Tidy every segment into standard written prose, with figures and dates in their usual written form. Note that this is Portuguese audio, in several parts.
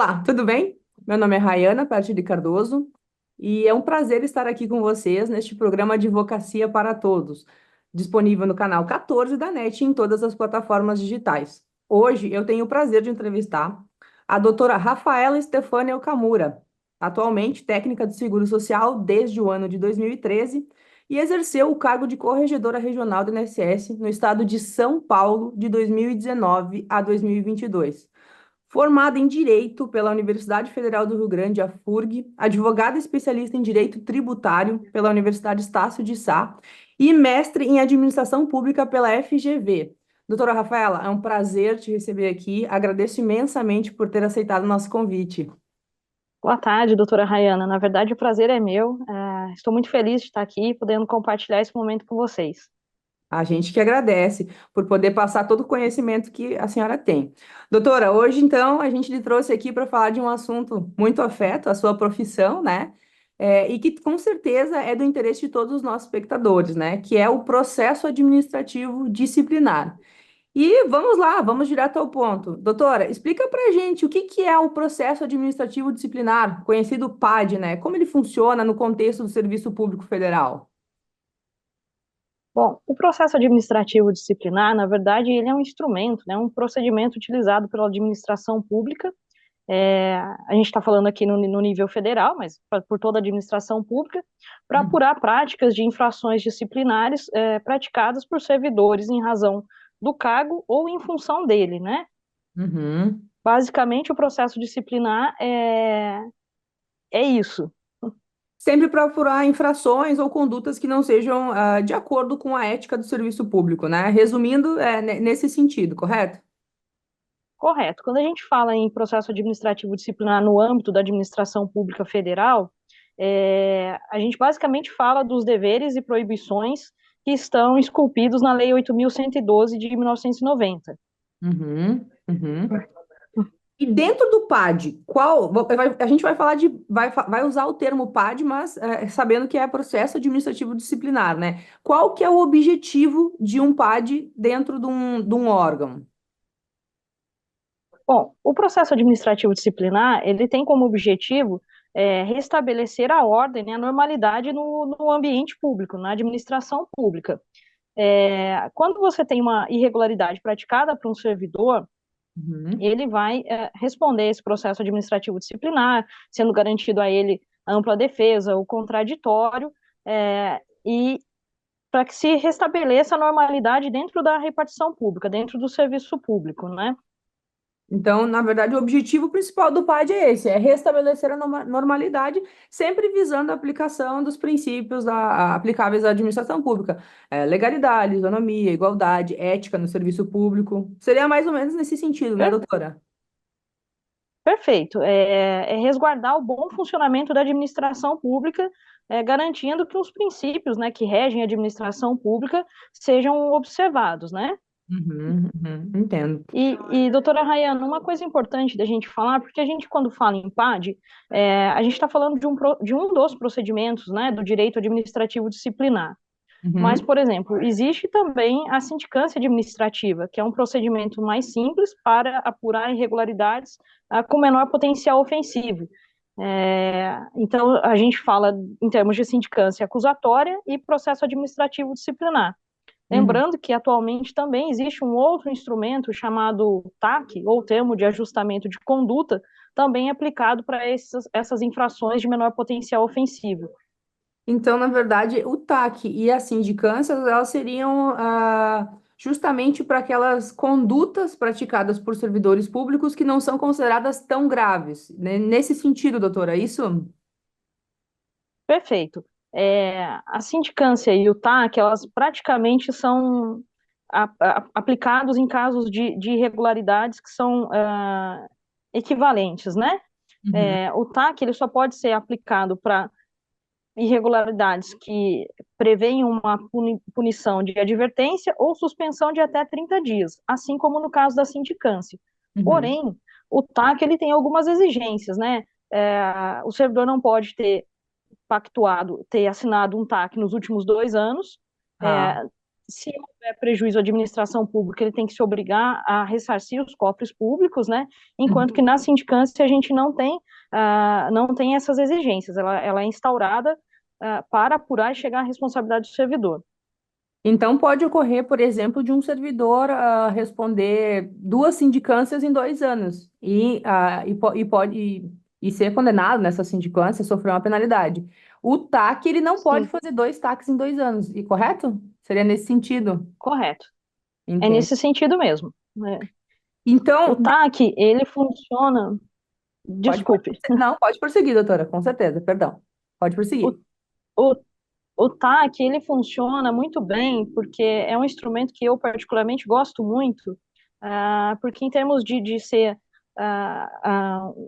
Olá, tudo bem? Meu nome é Rayana Perte de Cardoso e é um prazer estar aqui com vocês neste programa Advocacia para Todos, disponível no canal 14 da NET e em todas as plataformas digitais. Hoje eu tenho o prazer de entrevistar a doutora Rafaela Stefânia Okamura, atualmente técnica de seguro social desde o ano de 2013 e exerceu o cargo de corregedora regional do INSS no estado de São Paulo de 2019 a 2022. Formada em Direito pela Universidade Federal do Rio Grande, a FURG, advogada especialista em Direito Tributário pela Universidade Estácio de Sá e mestre em Administração Pública pela FGV. Doutora Rafaela, é um prazer te receber aqui. Agradeço imensamente por ter aceitado o nosso convite. Boa tarde, doutora Rayana. Na verdade, o prazer é meu. Estou muito feliz de estar aqui, podendo compartilhar esse momento com vocês. A gente que agradece por poder passar todo o conhecimento que a senhora tem. Doutora, hoje então a gente lhe trouxe aqui para falar de um assunto muito afeto à sua profissão, né? E que com certeza é do interesse de todos os nossos espectadores, né? Que é o processo administrativo disciplinar. E vamos lá, vamos direto ao ponto. Doutora, explica para a gente o que que é o processo administrativo disciplinar, conhecido PAD, né? Como ele funciona no contexto do Serviço Público Federal? Bom, o processo administrativo disciplinar, na verdade, ele é um instrumento, né, um procedimento utilizado pela administração pública. A gente está falando aqui no nível federal, mas por toda a administração pública, para apurar práticas de infrações disciplinares praticadas por servidores em razão do cargo ou em função dele, né? Uhum. Basicamente, o processo disciplinar é isso. Sempre procurar infrações ou condutas que não sejam de acordo com a ética do serviço público, né? Resumindo, nesse sentido, correto? Correto. Quando a gente fala em processo administrativo disciplinar no âmbito da administração pública federal, a gente basicamente fala dos deveres e proibições que estão esculpidos na Lei 8.112 de 1990. Uhum, uhum. E dentro do PAD, a gente vai falar vai usar o termo PAD, mas sabendo que é processo administrativo disciplinar, né? Qual que é o objetivo de um PAD dentro de um órgão? Bom, o processo administrativo disciplinar, ele tem como objetivo restabelecer a ordem, né, a normalidade no ambiente público, na administração pública. Quando você tem uma irregularidade praticada por um servidor, Uhum. ele vai responder esse processo administrativo disciplinar, sendo garantido a ele a ampla defesa, o contraditório, e para que se restabeleça a normalidade dentro da repartição pública, dentro do serviço público, né? Então, na verdade, o objetivo principal do PAD é esse, é restabelecer a normalidade, sempre visando a aplicação dos princípios aplicáveis à administração pública. Legalidade, isonomia, igualdade, ética no serviço público. Seria mais ou menos nesse sentido, né, Per- doutora? Perfeito. É resguardar o bom funcionamento da administração pública, garantindo que os princípios, né, que regem a administração pública sejam observados, né? Uhum, uhum, entendo. Doutora Rayana, uma coisa importante da gente falar, porque a gente, quando fala em PAD, a gente está falando de um dos procedimentos, né, do direito administrativo disciplinar. Mas, Uhum. por exemplo, existe também a sindicância administrativa, que é um procedimento mais simples para apurar irregularidades com menor potencial ofensivo. Então, a gente fala em termos de sindicância acusatória e processo administrativo disciplinar. Uhum. Lembrando que atualmente também existe um outro instrumento chamado TAC, ou Termo de Ajustamento de Conduta, também aplicado para essas infrações de menor potencial ofensivo. Então, na verdade, o TAC e a sindicância, elas seriam justamente para aquelas condutas praticadas por servidores públicos que não são consideradas tão graves, né? Nesse sentido, doutora, é isso? Perfeito. A sindicância e o TAC, elas praticamente são aplicados em casos de irregularidades que são equivalentes, né? Uhum. O TAC ele só pode ser aplicado para irregularidades que prevêem uma punição de advertência ou suspensão de até 30 dias, assim como no caso da sindicância. Uhum. Porém, o TAC ele tem algumas exigências, né? O servidor não pode ter pactuado, ter assinado um TAC nos últimos 2 anos. Ah, Se houver prejuízo à administração pública, ele tem que se obrigar a ressarcir os cofres públicos, né? Enquanto que Uhum. na sindicância a gente não tem essas exigências, ela é instaurada para apurar e chegar à responsabilidade do servidor. Então, pode ocorrer, por exemplo, de um servidor responder duas sindicâncias em 2 anos e ser condenado nessa sindicância, sofrer uma penalidade. O TAC, ele não pode Sim, fazer dois TACs em 2 anos, e correto? Seria nesse sentido, correto. É entende? nesse sentido mesmo, né? O Então, TAC, ele funciona. pode, Desculpe. não, pode prosseguir, doutora, com certeza, perdão. Pode O, prosseguir. o, o TAC, ele funciona muito bem, porque é um instrumento que eu particularmente gosto muito, porque em termos de ser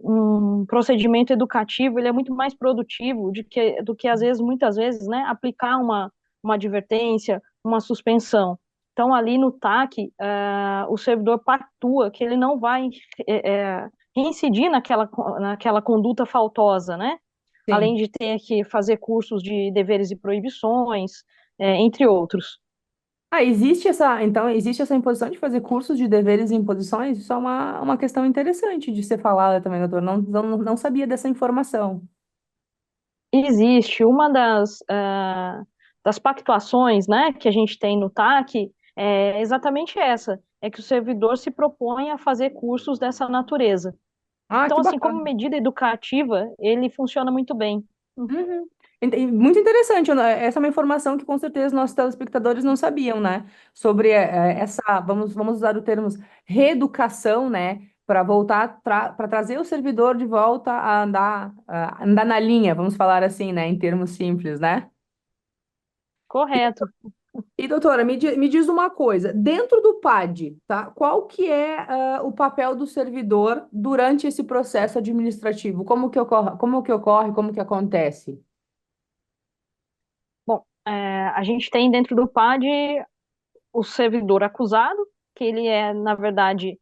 um procedimento educativo, ele é muito mais produtivo do que às vezes, muitas vezes, né, aplicar uma advertência, uma suspensão. Então, ali no TAC, o servidor pactua que ele não vai reincidir naquela conduta faltosa, né? Além Sim. de ter que fazer cursos de deveres e proibições, entre outros. Então, existe essa imposição de fazer cursos de deveres e imposições? Isso é uma questão interessante de ser falada também, doutor. Não sabia dessa informação. Existe uma das pactuações, né, que a gente tem no TAC é exatamente essa, é que o servidor se propõe a fazer cursos dessa natureza. Ah, Então, que assim, bacana. como medida educativa, ele funciona muito bem. Uhum. Muito interessante. Essa é uma informação que com certeza nossos telespectadores não sabiam, né? Sobre vamos usar o termo reeducação, né? Para voltar, para trazer o servidor de volta a andar na linha, vamos falar assim, né? Em termos simples, né? Correto. E doutora, me diz uma coisa, dentro do PAD, tá? Qual que é o papel do servidor durante esse processo administrativo? Como que acontece? Bom, a gente tem dentro do PAD o servidor acusado, que ele é, na verdade,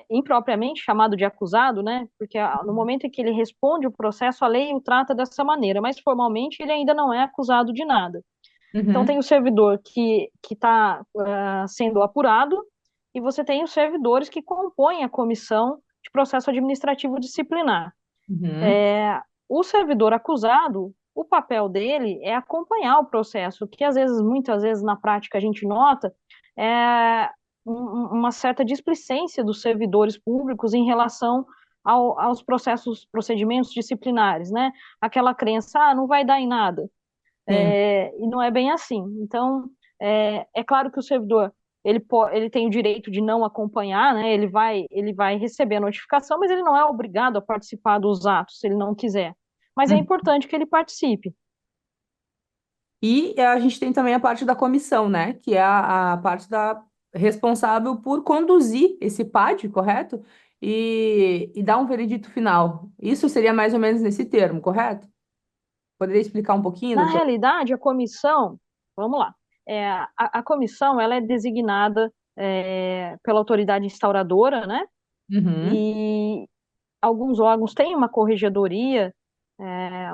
impropriamente chamado de acusado, né? Porque no momento em que ele responde o processo, a lei o trata dessa maneira, mas formalmente ele ainda não é acusado de nada. Então tem Uhum, o servidor que está sendo apurado e você tem os servidores que compõem a comissão de processo administrativo disciplinar. uhum, O servidor acusado, o papel dele é acompanhar o processo, que às vezes, muitas vezes na prática a gente nota é uma certa displicência dos servidores públicos em relação aos procedimentos disciplinares, né? Aquela crença, não vai dar em nada. sim. E não é bem assim. Então, é claro que o servidor ele tem o direito de não acompanhar, né? Ele vai receber a notificação, mas ele não é obrigado a participar dos atos se ele não quiser. Mas é Uhum. importante que ele participe. E a gente tem também a parte da comissão, né? Que é a parte responsável por conduzir esse PAD, correto? E dar um veredito final. Isso seria mais ou menos nesse termo, correto? Poderia explicar um pouquinho, Na doutor? realidade, a comissão, vamos lá, a comissão ela é designada pela autoridade instauradora, né? Uhum, E alguns órgãos têm uma corregedoria,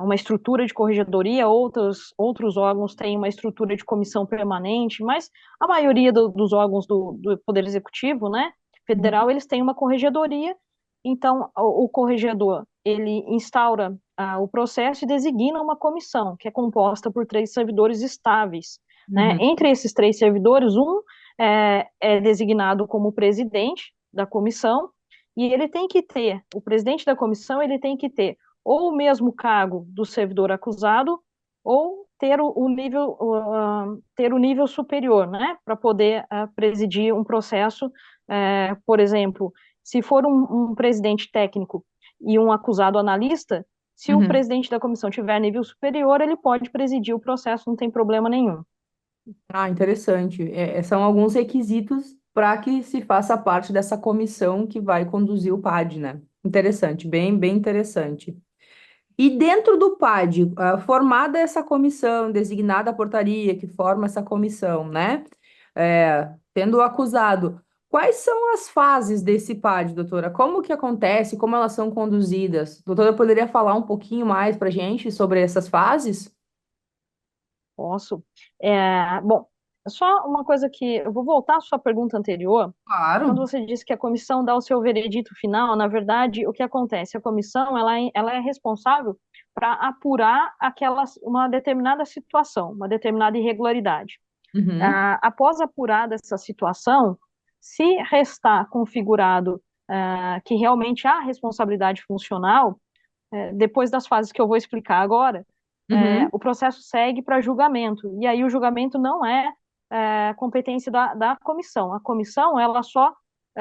uma estrutura de corregedoria, outros órgãos têm uma estrutura de comissão permanente, mas a maioria dos órgãos do Poder Executivo, né, federal, uhum, eles têm uma corregedoria, então o corregedor, ele instaura o processo e designa uma comissão, que é composta por 3 servidores estáveis, né, uhum, entre esses 3 servidores, um é designado como presidente da comissão, e ele tem que ter, o presidente da comissão, ele tem que ter ou o mesmo cargo do servidor acusado, ou ter o nível superior, né, para poder presidir um processo, por exemplo, se for um presidente técnico e um acusado analista, se o uhum. presidente da comissão tiver nível superior, ele pode presidir o processo, não tem problema nenhum. Ah, interessante. São alguns requisitos para que se faça parte dessa comissão que vai conduzir o PAD, né? Interessante, bem interessante. E dentro do PAD, formada essa comissão, designada a portaria que forma essa comissão, né? Tendo o acusado, quais são as fases desse PAD, doutora? Como que acontece? Como elas são conduzidas? Doutora, poderia falar um pouquinho mais para gente sobre essas fases? Posso? Bom, Só uma coisa que eu vou voltar à sua pergunta anterior. Quando Claro. você disse que a comissão dá o seu veredito final, na verdade, o que acontece? A comissão ela é responsável para apurar uma determinada situação, uma determinada irregularidade. Uhum, Após apurada essa situação, se restar configurado que realmente há responsabilidade funcional, depois das fases que eu vou explicar agora, uhum. o processo segue para julgamento. E aí o julgamento não é competência da comissão. A comissão, ela só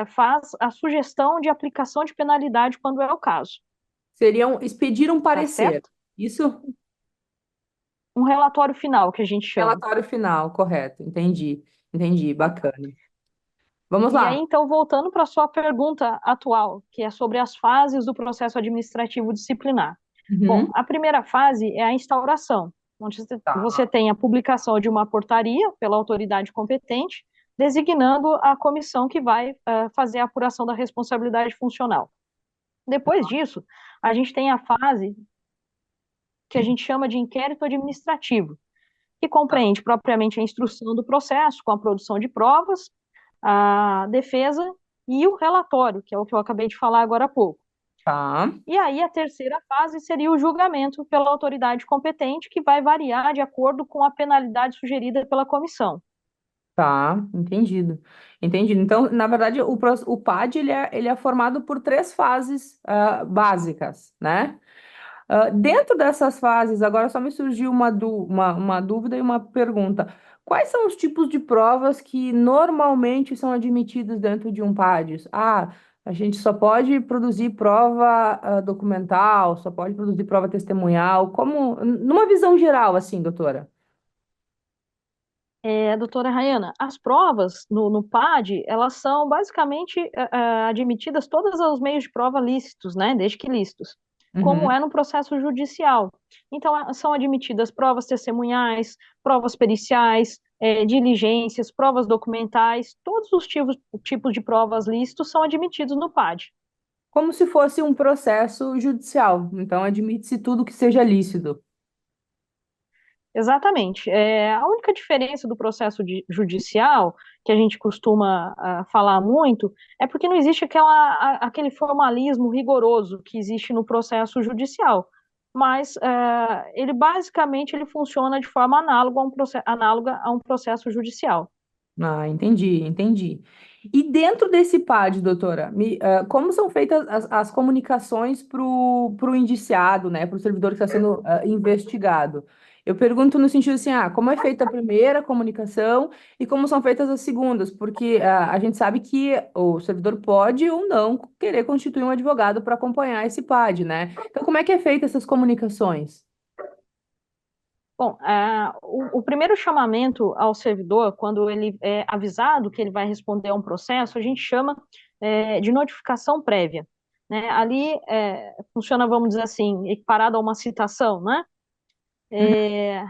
faz a sugestão de aplicação de penalidade quando é o caso, Expedir um tá parecer. certo? Isso? Um relatório final, que a gente chama. Relatório final, correto. Entendi. Entendi, bacana. Vamos E aí, lá. então, voltando para a sua pergunta atual, que é sobre as fases do processo administrativo disciplinar. Bom, Uhum. a primeira fase é a instauração, onde Tá, você tem a publicação de uma portaria pela autoridade competente, designando a comissão que vai fazer a apuração da responsabilidade funcional. Depois disso, a gente tem a fase que a gente chama de inquérito administrativo, que tá, compreende propriamente a instrução do processo, com a produção de provas, a defesa e o relatório, que é o que eu acabei de falar agora há pouco. tá, E aí a terceira fase seria o julgamento pela autoridade competente, que vai variar de acordo com a penalidade sugerida pela comissão. tá. Entendido. Entendido. Então, na verdade, o PAD ele é formado por três fases básicas, né? Dentro dessas fases, agora só me surgiu uma dúvida e uma pergunta. Quais são os tipos de provas que normalmente são admitidos dentro de um PADES? A gente só pode produzir prova, documental, só pode produzir prova testemunhal, numa visão geral, assim, doutora? Doutora Rayana, as provas no PAD, elas são basicamente admitidas todos os meios de prova lícitos, né, desde que lícitos, como Uhum. é no processo judicial. Então, são admitidas provas testemunhais, provas periciais, diligências, provas documentais, todos os tipos de provas lícitos são admitidos no PAD. Como se fosse um processo judicial. Então, admite-se tudo que seja lícito. Exatamente. A única diferença do processo judicial, que a gente costuma falar muito, é porque não existe aquele formalismo rigoroso que existe no processo judicial. Mas ele basicamente ele funciona de forma análoga a um processo judicial. Entendi, entendi. E dentro desse PAD, doutora, como são feitas as comunicações para o indiciado, né, para o servidor que está sendo investigado? Eu pergunto no sentido assim, como é feita a primeira comunicação e como são feitas as segundas? Porque a gente sabe que o servidor pode ou não querer constituir um advogado para acompanhar esse PAD, né? Então, como é que é feita essas comunicações? Bom, o primeiro chamamento ao servidor, quando ele é avisado que ele vai responder a um processo, a gente chama de notificação prévia, né? Ali funciona, vamos dizer assim, equiparado a uma citação, né? Uhum. É,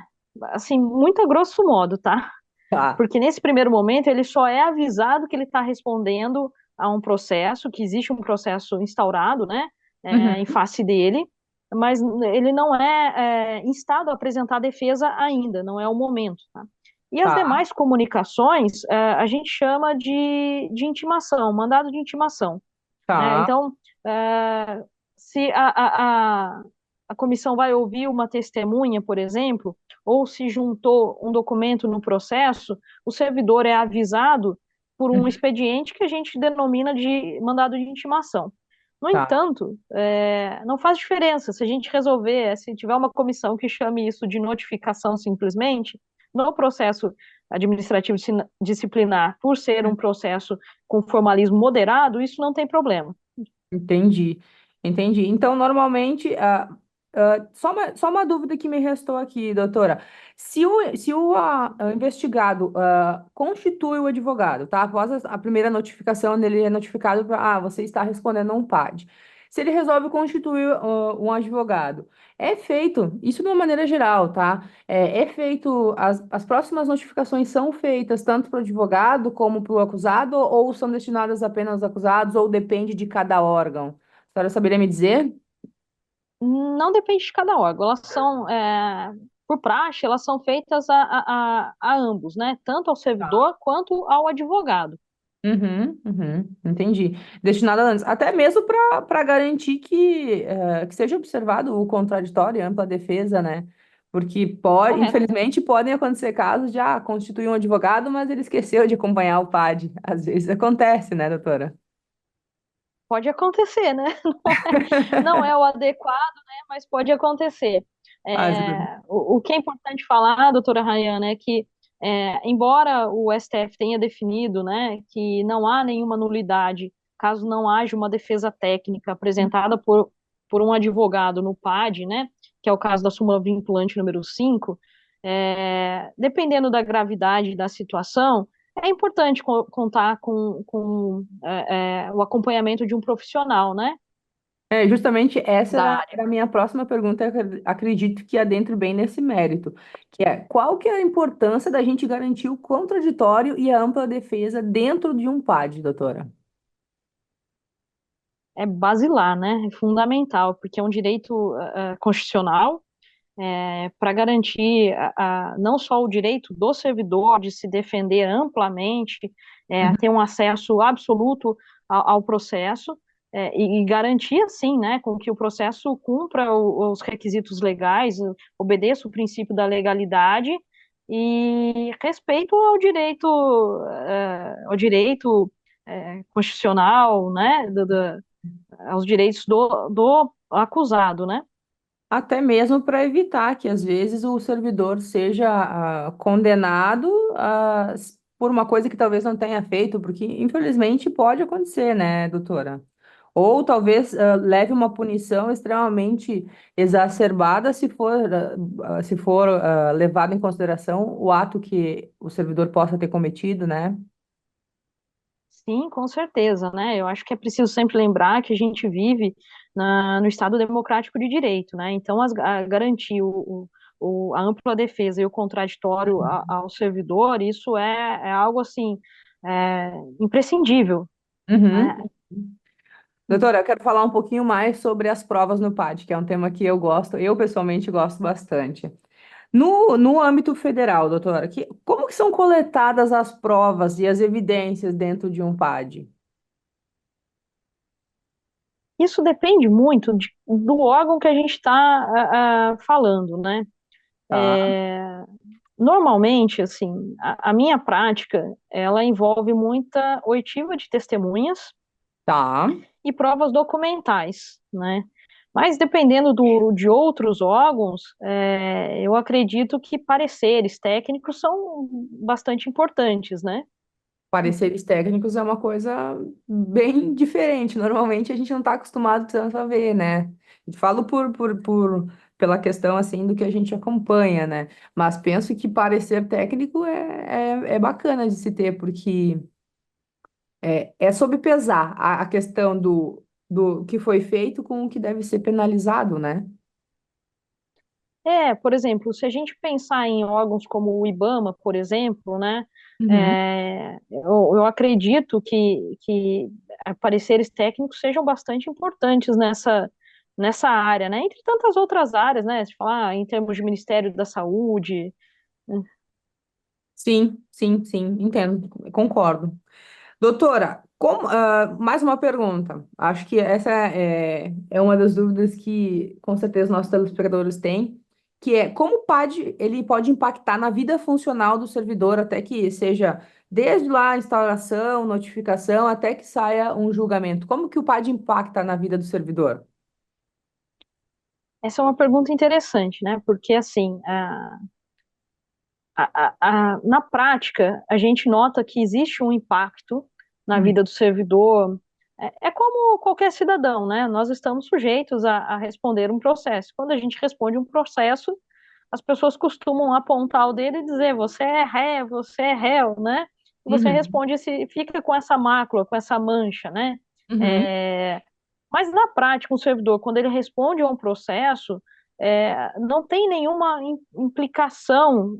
assim, muito a grosso modo, tá? Tá. Porque nesse primeiro momento ele só é avisado que ele está respondendo a um processo, que existe um processo instaurado, né, em Uhum. face dele, mas ele não é instado a apresentar defesa ainda, não é o momento, tá? E as Tá, demais comunicações a gente chama de intimação, mandado de intimação, né? tá. Então, se a comissão vai ouvir uma testemunha, por exemplo, ou se juntou um documento no processo, o servidor é avisado por um Uhum. expediente que a gente denomina de mandado de intimação. No Tá. entanto, não faz diferença se a gente resolver, se tiver uma comissão que chame isso de notificação simplesmente, no processo administrativo disciplinar, por ser um processo com formalismo moderado, isso não tem problema. Entendi, entendi. Então, normalmente, só uma dúvida que me restou aqui, doutora. Se o investigado constitui o advogado, tá? Após a primeira notificação, ele é notificado para, você está respondendo a um PAD. Se ele resolve constituir um advogado, é feito, isso de uma maneira geral, tá? É feito, as próximas notificações são feitas tanto para o advogado como para o acusado, ou são destinadas apenas aos acusados, ou depende de cada órgão? A senhora saberia me dizer? Não depende de cada órgão, elas são por praxe, elas são feitas a ambos, né? Tanto ao Tá. servidor quanto ao advogado. Uhum, uhum, entendi. Destinada antes, até mesmo para garantir que seja observado o contraditório e ampla defesa, né? Porque Correto. infelizmente podem acontecer casos de constituir um advogado, mas ele esqueceu de acompanhar o PAD. Às vezes acontece, né, doutora? Pode acontecer, né? Não é o adequado, né? Mas pode acontecer. Às vezes. O que é importante falar, doutora Rayana, é que, embora o STF tenha definido, né, que não há nenhuma nulidade caso não haja uma defesa técnica apresentada por um advogado no PAD, né, que é o caso da súmula vinculante número 5, dependendo da gravidade da situação, é importante contar com o acompanhamento de um profissional, né, Justamente essa da era, área. era a minha próxima pergunta, acredito que adentre bem nesse mérito, que é qual que é a importância da gente garantir o contraditório e a ampla defesa dentro de um PAD, doutora? É basilar, né? É fundamental, porque é um direito constitucional para garantir não só o direito do servidor de se defender amplamente, a ter um acesso absoluto ao processo, e garantir, assim, né, com que o processo cumpra os requisitos legais, obedeça o princípio da legalidade e respeito ao direito constitucional, né, aos direitos do acusado, né? Até mesmo para evitar que, às vezes, o servidor seja condenado por uma coisa que talvez não tenha feito, porque, infelizmente, pode acontecer, né, doutora? Ou talvez leve uma punição extremamente exacerbada se for levado em consideração o ato que o servidor possa ter cometido, né? Sim, com certeza, né? Eu acho que é preciso sempre lembrar que a gente vive no Estado democrático de direito, né? Então, garantir a ampla defesa e o contraditório ao servidor, isso é algo assim imprescindível, Uhum. né? Doutora, eu quero falar um pouquinho mais sobre as provas no PAD, que é um tema que eu pessoalmente gosto bastante. No âmbito federal, doutora, como que são coletadas as provas e as evidências dentro de um PAD? Isso depende muito do órgão que a gente está falando, né? Tá, Normalmente, assim, a minha prática, ela envolve muita oitiva de testemunhas tá. e provas documentais, né? Mas dependendo de outros órgãos, eu acredito que pareceres técnicos são bastante importantes, né? Pareceres técnicos é uma coisa bem diferente. Normalmente a gente não está acostumado tanto a ver, né? Falo pela questão assim do que a gente acompanha, né? Mas penso que parecer técnico é bacana de se ter, porque é sob pesar a questão do que foi feito com o que deve ser penalizado, né? Por exemplo, se a gente pensar em órgãos como o IBAMA, por exemplo, né? Uhum. Eu acredito que pareceres técnicos sejam bastante importantes nessa área, né? Entre tantas outras áreas, né? Se falar em termos de Ministério da Saúde, né? Sim, sim, sim, entendo, concordo. Doutora, mais uma pergunta. Acho que essa é uma das dúvidas que com certeza nossos telespectadores têm, que é como ele pode impactar na vida funcional do servidor até que seja desde lá a instalação, notificação, até que saia um julgamento. Como que o PAD impacta na vida do servidor? Essa é uma pergunta interessante, né? Porque, assim, na prática, a gente nota que existe um impacto na Hum. vida do servidor. É como qualquer cidadão, né? Nós estamos sujeitos a responder um processo. Quando a gente responde um processo, as pessoas costumam apontar o dedo e dizer: você é ré, você é réu, né? E você Uhum, responde, fica com essa mácula, com essa mancha, né? uhum. É, mas na prática, um servidor, quando ele responde a um processo, não tem nenhuma implicação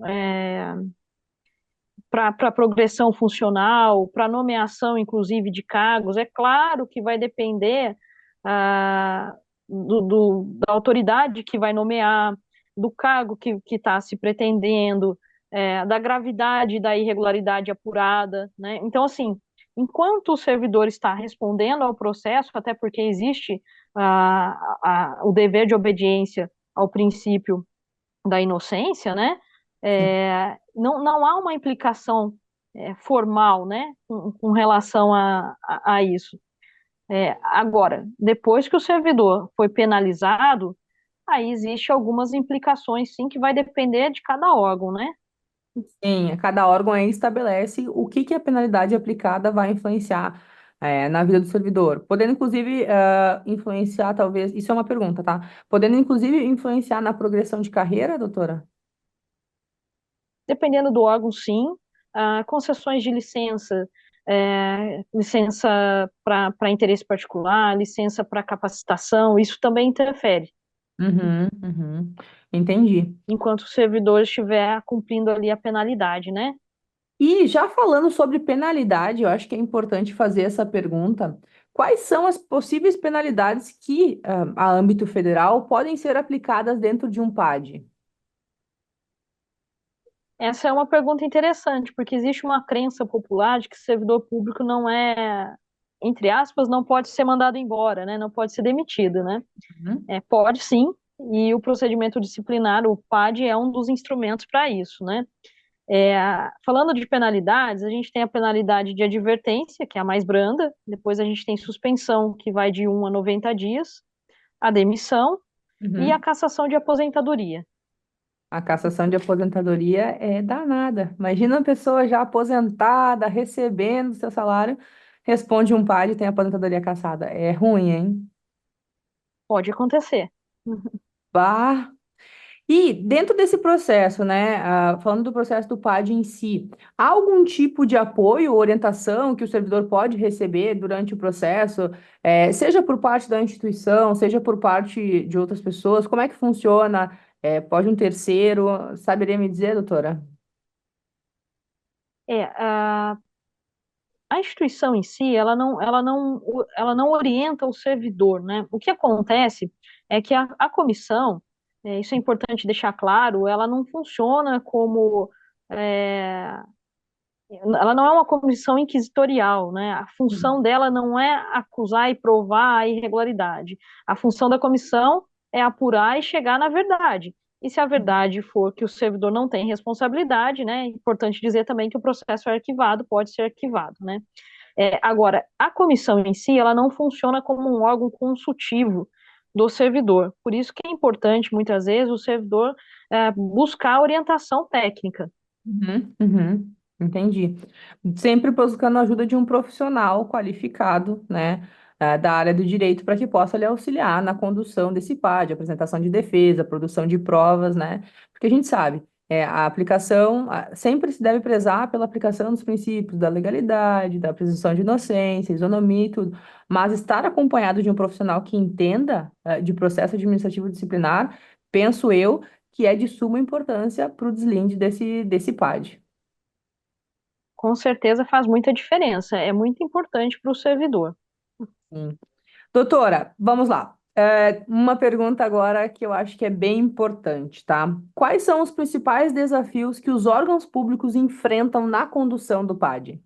para a progressão funcional, para nomeação, inclusive, de cargos. É claro que vai depender da autoridade que vai nomear, do cargo que está se pretendendo, da gravidade da irregularidade apurada, né? Então, assim, enquanto o servidor está respondendo ao processo, até porque existe o dever de obediência ao princípio da inocência, né? Sim. Não há uma implicação formal, né, com relação a isso. Agora, depois que o servidor foi penalizado, aí existe algumas implicações, sim, que vai depender de cada órgão, né? Sim, cada órgão aí estabelece o que que a penalidade aplicada vai influenciar na vida do servidor, podendo inclusive influenciar, talvez, isso é uma pergunta, tá? Podendo inclusive influenciar na progressão de carreira, doutora? Dependendo do órgão, sim. Concessões de licença, licença para interesse particular, licença para capacitação, isso também interfere, Uhum, uhum. Entendi. enquanto o servidor estiver cumprindo ali a penalidade, né? E já falando sobre penalidade, eu acho que é importante fazer essa pergunta. Quais são as possíveis penalidades que, a âmbito federal, podem ser aplicadas dentro de um PAD? Essa é uma pergunta interessante, porque existe uma crença popular de que servidor público não é, entre aspas, não pode ser mandado embora, né? Não pode ser demitido, né? Uhum. Pode sim, e o procedimento disciplinar, o PAD, é um dos instrumentos para isso, né? Falando de penalidades, a gente tem a penalidade de advertência, que é a mais branda, depois a gente tem suspensão, que vai de 1 a 90 dias, a demissão e a Uhum. cassação de aposentadoria. A cassação de aposentadoria é danada. Imagina uma pessoa já aposentada, recebendo seu salário, responde um PAD e tem a aposentadoria cassada. É ruim, hein? Pode acontecer. Bah. E dentro desse processo, né, falando do processo do PAD em si, há algum tipo de apoio ou orientação que o servidor pode receber durante o processo, seja por parte da instituição, seja por parte de outras pessoas? Como é que funciona? Pode um terceiro? Saberia me dizer, doutora? É, a, a instituição em si, ela não orienta o servidor, né? O que acontece é que a comissão, isso é importante deixar claro, ela não funciona como, é, ela não é uma comissão inquisitorial, né? A função dela não é acusar e provar a irregularidade. A função da comissão é apurar e chegar na verdade. E se a verdade for que o servidor não tem responsabilidade, né? É importante dizer também que o processo é arquivado, pode ser arquivado, né? Agora, a comissão em si, ela não funciona como um órgão consultivo do servidor. Por isso que é importante, muitas vezes, o servidor buscar orientação técnica. Uhum, uhum, entendi. Sempre buscando a ajuda de um profissional qualificado, né, da área do direito para que possa lhe auxiliar na condução desse PAD, apresentação de defesa, produção de provas, né? Porque a gente sabe, a aplicação sempre se deve prezar pela aplicação dos princípios da legalidade, da presunção de inocência, isonomia e tudo, mas estar acompanhado de um profissional que entenda, de processo administrativo disciplinar, penso eu que é de suma importância para o deslinde desse PAD. Com certeza faz muita diferença, é muito importante para o servidor. Sim. Doutora, vamos lá. Uma pergunta agora que eu acho que é bem importante, tá? Quais são os principais desafios que os órgãos públicos enfrentam na condução do PAD?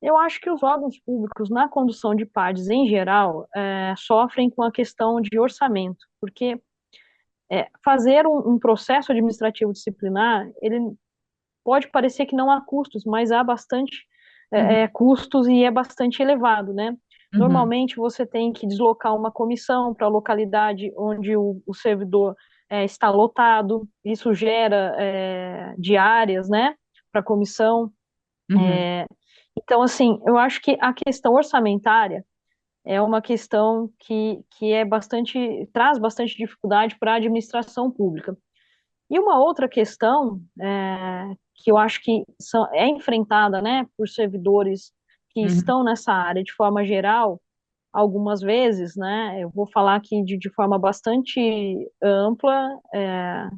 Eu acho que os órgãos públicos, na condução de PADs em geral, sofrem com a questão de orçamento, porque fazer um processo administrativo disciplinar, ele pode parecer que não há custos, mas há bastante Uhum, custos e é bastante elevado, né? uhum, Normalmente você tem que deslocar uma comissão para a localidade onde o servidor está lotado, isso gera diárias, né, para a comissão. uhum. Então, assim, eu acho que a questão orçamentária é uma questão que traz bastante dificuldade para a administração pública. E uma outra questão que eu acho que é enfrentada, né, por servidores que Uhum, estão nessa área de forma geral, algumas vezes, né, eu vou falar aqui de forma bastante ampla,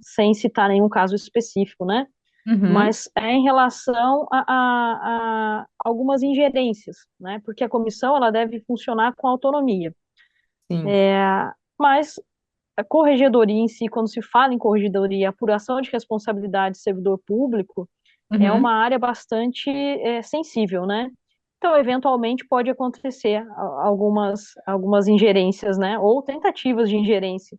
sem citar nenhum caso específico, né, uhum, mas é em relação a algumas ingerências, né, porque a comissão ela deve funcionar com autonomia, sim. mas a corregedoria em si, quando se fala em corregedoria, apuração de responsabilidade de servidor público, é Uhum. uma área bastante sensível, né? Então, eventualmente, pode acontecer algumas ingerências, né? Ou tentativas de ingerência.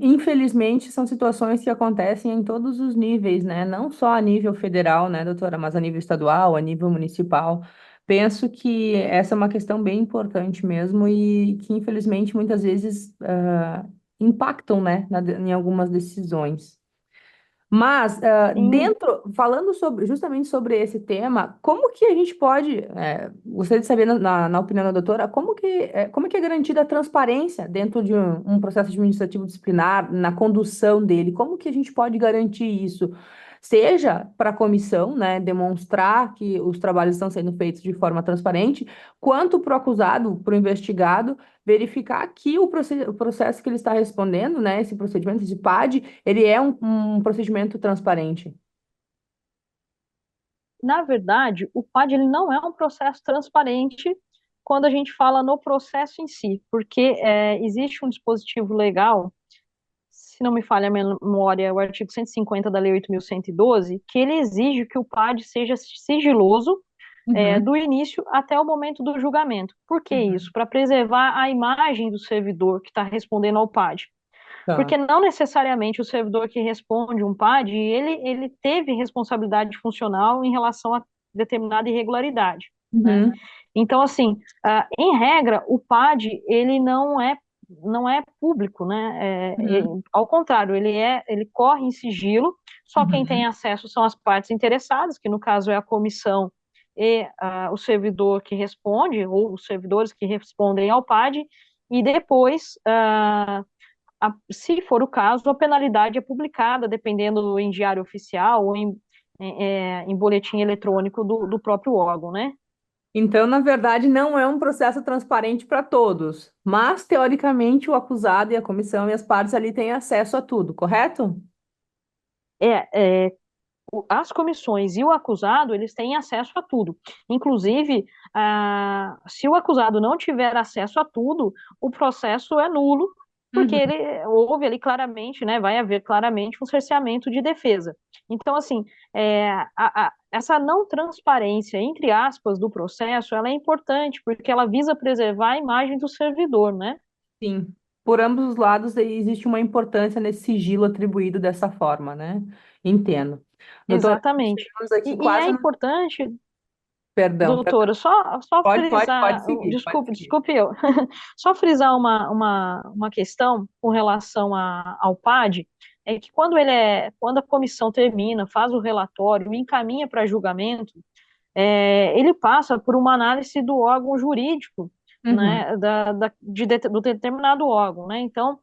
Infelizmente, são situações que acontecem em todos os níveis, né? Não só a nível federal, né, doutora, mas a nível estadual, a nível municipal. Penso que essa é uma questão bem importante mesmo e que, infelizmente, muitas vezes impactam, né, em algumas decisões. Mas, Sim, falando justamente sobre esse tema, como que a gente pode, gostaria de saber, na opinião da doutora, como é que é garantida a transparência dentro de um processo administrativo disciplinar, na condução dele? Como que a gente pode garantir isso? Seja para a comissão, né, demonstrar que os trabalhos estão sendo feitos de forma transparente, quanto para o acusado, para o investigado, verificar que o processo que ele está respondendo, né, esse procedimento, esse PAD, ele é um procedimento transparente. na verdade, o PAD ele não é um processo transparente quando a gente fala no processo em si, porque existe um dispositivo legal, se não me falha a memória, o artigo 150 da Lei 8.112, que ele exige que o PAD seja sigiloso Uhum, do início até o momento do julgamento. Por que isso? uhum, Para preservar a imagem do servidor que está respondendo ao PAD. tá. Porque não necessariamente o servidor que responde um PAD, ele teve responsabilidade funcional em relação a determinada irregularidade, né? Uhum, Então, assim, em regra, o PAD, ele não é público, né? uhum, Ao contrário, ele corre em sigilo, só quem tem uhum. acesso são as partes interessadas, que no caso é a comissão e o servidor que responde, ou os servidores que respondem ao PAD, e depois, se for o caso, a penalidade é publicada, dependendo em diário oficial ou em boletim eletrônico do próprio órgão, né? Então, na verdade, não é um processo transparente para todos, mas, teoricamente, o acusado e a comissão e as partes ali têm acesso a tudo, correto? As comissões e o acusado, eles têm acesso a tudo. Inclusive, se o acusado não tiver acesso a tudo, o processo é nulo, porque Uhum. ele houve ali claramente, né, vai haver claramente um cerceamento de defesa. Então, assim, essa não transparência, entre aspas, do processo, ela é importante, porque ela visa preservar a imagem do servidor, né? Sim, por ambos os lados existe uma importância nesse sigilo atribuído dessa forma, né? Entendo. Doutora, Exatamente. chegamos aqui E é quase no... importante, Perdão. doutora, só Pode frisar, seguir, pode desculpe, seguir. desculpe eu, só frisar uma questão com relação ao PAD, é que quando a comissão termina, faz o relatório, encaminha para julgamento, ele passa por uma análise do órgão jurídico, Uhum, né, do determinado órgão, né? Então,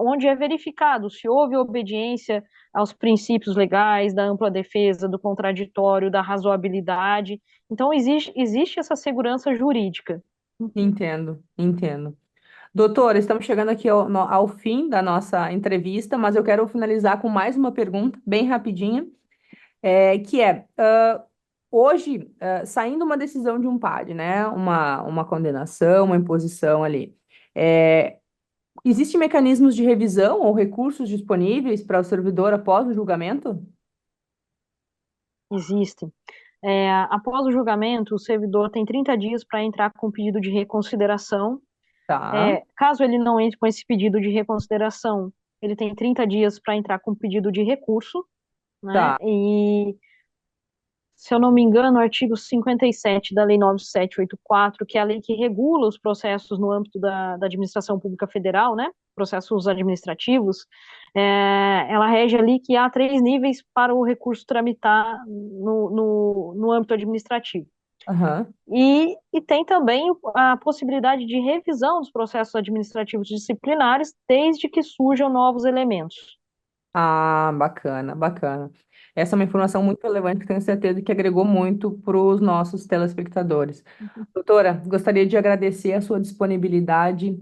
onde é verificado se houve obediência aos princípios legais, da ampla defesa, do contraditório, da razoabilidade. Então, existe essa segurança jurídica. entendo, entendo. Doutora, estamos chegando aqui ao fim da nossa entrevista, mas eu quero finalizar com mais uma pergunta, bem rapidinha, que é, hoje, saindo uma decisão de um PAD, né, uma condenação, uma imposição ali, é, existem mecanismos de revisão ou recursos disponíveis para o servidor após o julgamento? Existe. Após o julgamento, o servidor tem 30 dias para entrar com pedido de reconsideração. Tá, Caso ele não entre com esse pedido de reconsideração, ele tem 30 dias para entrar com pedido de recurso, né? tá. E, se eu não me engano, o artigo 57 da Lei 9784, que é a lei que regula os processos no âmbito da administração pública federal, né? Processos administrativos, ela rege ali que há 3 níveis para o recurso tramitar no âmbito administrativo. Aham. E tem também a possibilidade de revisão dos processos administrativos disciplinares, desde que surjam novos elementos. Ah, bacana, bacana. Essa é uma informação muito relevante que tenho certeza que agregou muito para os nossos telespectadores. Doutora, gostaria de agradecer a sua disponibilidade,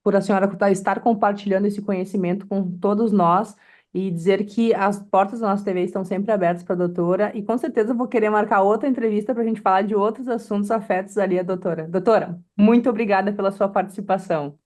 por a senhora estar compartilhando esse conhecimento com todos nós e dizer que as portas da nossa TV estão sempre abertas para a doutora e com certeza eu vou querer marcar outra entrevista para a gente falar de outros assuntos afetos ali à doutora. Doutora, muito obrigada pela sua participação.